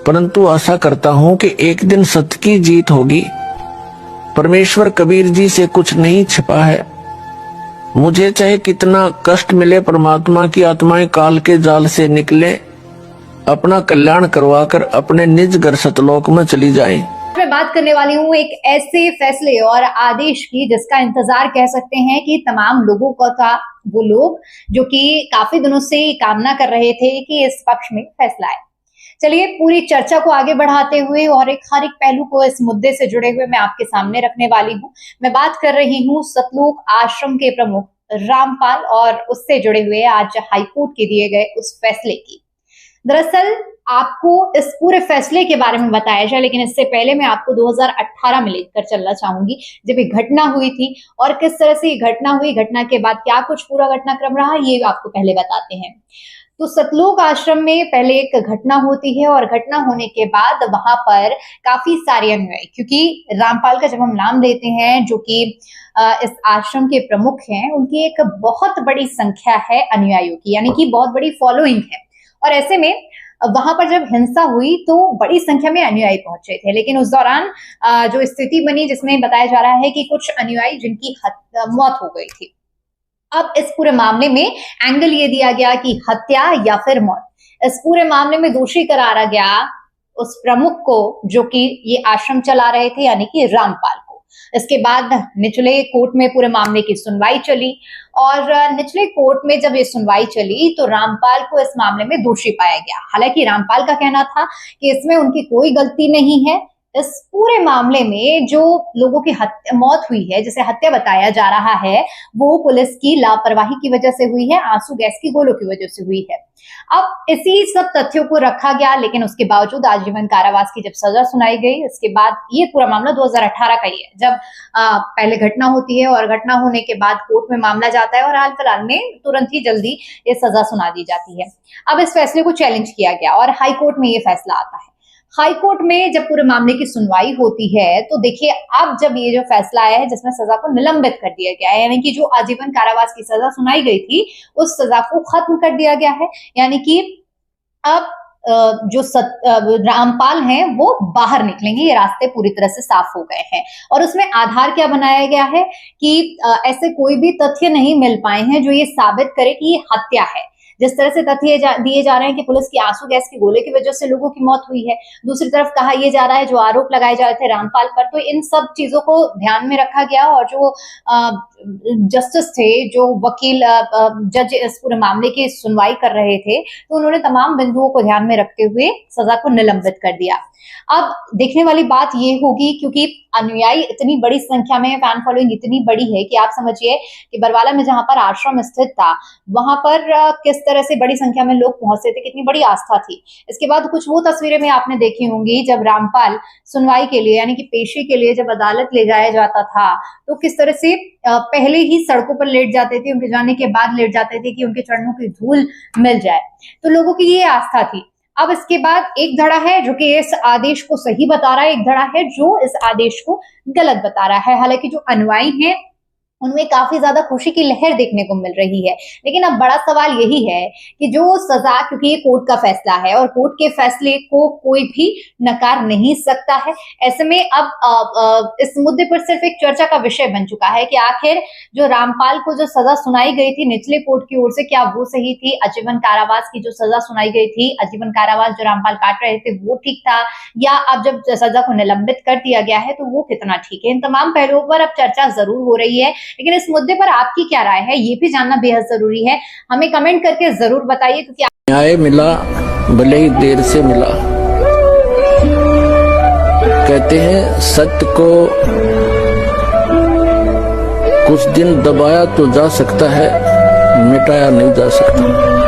परंतु आशा करता हूँ कि एक दिन सत्य की जीत होगी। परमेश्वर कबीर जी से कुछ नहीं छिपा है। मुझे चाहे कितना कष्ट मिले, परमात्मा की आत्माएं काल के जाल से निकले, अपना कल्याण करवाकर अपने निज घर सतलोक में चली जाएं। मैं बात करने वाली हूँ एक ऐसे फैसले और आदेश की जिसका इंतजार कह सकते हैं कि तमाम लोगों का था। वो लोग जो कि काफी दिनों से कामना कर रहे थे कि इस पक्ष में फैसला आए। चलिए पूरी चर्चा को आगे बढ़ाते हुए और हर एक पहलू को इस मुद्दे से जुड़े हुए मैं आपके सामने रखने वाली हूँ। मैं बात कर रही हूँ सतलोक आश्रम के प्रमुख रामपाल और उससे जुड़े हुए आज हाईकोर्ट के दिए गए उस फैसले की। दरअसल आपको इस पूरे फैसले के बारे में बताया जाए, लेकिन इससे पहले मैं आपको 2018 में लेकर चलना चाहूंगी जब ये घटना हुई थी और किस तरह से ये घटना हुई, घटना के बाद क्या कुछ पूरा घटनाक्रम रहा, ये आपको पहले बताते हैं। तो सतलोक आश्रम में पहले एक घटना होती है और घटना होने के बाद वहां पर काफी सारे अनुयायी, क्योंकि रामपाल का जब हम नाम लेते हैं जो कि इस आश्रम के प्रमुख हैं, उनकी एक बहुत बड़ी संख्या है अनुयायियों की, यानी कि बहुत बड़ी फॉलोइंग है। और ऐसे में वहां पर जब हिंसा हुई तो बड़ी संख्या में अनुयायी पहुंचे थे, लेकिन उस दौरान जो स्थिति बनी जिसमें बताया जा रहा है कि कुछ अनुयायी जिनकी मौत हो गई थी। अब इस पूरे मामले में एंगल ये दिया गया कि हत्या या फिर मौत। इस पूरे मामले में दोषी करारा गया उस प्रमुख को जो कि ये आश्रम चला रहे थे, यानी कि रामपाल को। इसके बाद निचले कोर्ट में पूरे मामले की सुनवाई चली और निचले कोर्ट में जब ये सुनवाई चली तो रामपाल को इस मामले में दोषी पाया गया। हालांकि रामपाल का कहना था कि इसमें उनकी कोई गलती नहीं है। इस पूरे मामले में जो लोगों की मौत हुई है, जिसे हत्या बताया जा रहा है, वो पुलिस की लापरवाही की वजह से हुई है, आंसू गैस की गोलों की वजह से हुई है। अब इसी सब तथ्यों को रखा गया, लेकिन उसके बावजूद आजीवन कारावास की जब सजा सुनाई गई, इसके बाद ये पूरा मामला 2018 का ही है, जब पहले घटना होती है और घटना होने के बाद कोर्ट में मामला जाता है और हाल फिलहाल में तुरंत ही जल्दी ये सजा सुना दी जाती है। अब इस फैसले को चैलेंज किया गया और हाईकोर्ट में ये फैसला आता है। हाईकोर्ट में जब पूरे मामले की सुनवाई होती है तो देखिए, अब जब ये जो फैसला आया है जिसमें सजा को निलंबित कर दिया गया है, यानी कि जो आजीवन कारावास की सजा सुनाई गई थी उस सजा को खत्म कर दिया गया है, यानी कि अब जो रामपाल हैं वो बाहर निकलेंगे, ये रास्ते पूरी तरह से साफ हो गए हैं। और उसमें आधार क्या बनाया गया है कि ऐसे कोई भी तथ्य नहीं मिल पाए हैं जो ये साबित करे कि ये हत्या है। जिस तरह से तथ्य दिए जा रहे हैं कि पुलिस की आंसू गैस के गोले की वजह से लोगों की मौत हुई है, दूसरी तरफ कहा यह जा रहा है जो आरोप लगाए जा रहे थे रामपाल पर, तो इन सब चीजों को ध्यान में रखा गया और जो जस्टिस थे, जो वकील जज इस पूरे मामले की सुनवाई कर रहे थे, तो उन्होंने तमाम बिंदुओं को ध्यान में रखते हुए सजा को निलंबित कर दिया। अब देखने वाली बात ये होगी, क्योंकि अनुयायी इतनी बड़ी संख्या में, फैन फॉलोइंग इतनी बड़ी है कि आप समझिए कि बरवाला में जहां पर आश्रम स्थित था वहां पर किस तरह से बड़ी संख्या में लोग पहुंचते थे, कितनी बड़ी आस्था थी। इसके बाद कुछ वो तस्वीरें में आपने देखी होंगी जब रामपाल सुनवाई के लिए, यानी कि पेशी के लिए जब अदालत ले जाया जाता था तो किस तरह से पहले ही सड़कों पर लेट जाते थे, उनके जाने के बाद लेट जाते थे कि उनके चरणों की धूल मिल जाए। तो लोगों की ये आस्था थी। अब इसके बाद एक धड़ा है जो कि इस आदेश को सही बता रहा है, एक धड़ा है जो इस आदेश को गलत बता रहा है। हालांकि जो अनुयायी हैं उनमें काफी ज्यादा खुशी की लहर देखने को मिल रही है, लेकिन अब बड़ा सवाल यही है कि जो सजा, क्योंकि ये कोर्ट का फैसला है और कोर्ट के फैसले को कोई भी नकार नहीं सकता है। ऐसे में अब इस मुद्दे पर सिर्फ एक चर्चा का विषय बन चुका है कि आखिर जो रामपाल को जो सजा सुनाई गई थी निचले कोर्ट की ओर से, क्या वो सही थी? आजीवन कारावास की जो सजा सुनाई गई थी, आजीवन कारावास जो रामपाल काट रहे थे, वो ठीक था, या अब जब सजा को निलंबित कर दिया गया है तो वो कितना ठीक है? इन तमाम पहलुओं पर अब चर्चा जरूर हो रही है, लेकिन इस मुद्दे पर आपकी क्या राय है ये भी जानना बेहद जरूरी है। हमें कमेंट करके जरूर बताइए, क्योंकि न्याय मिला भले ही देर से मिला। कहते हैं सत्य को कुछ दिन दबाया तो जा सकता है, मिटाया नहीं जा सकता।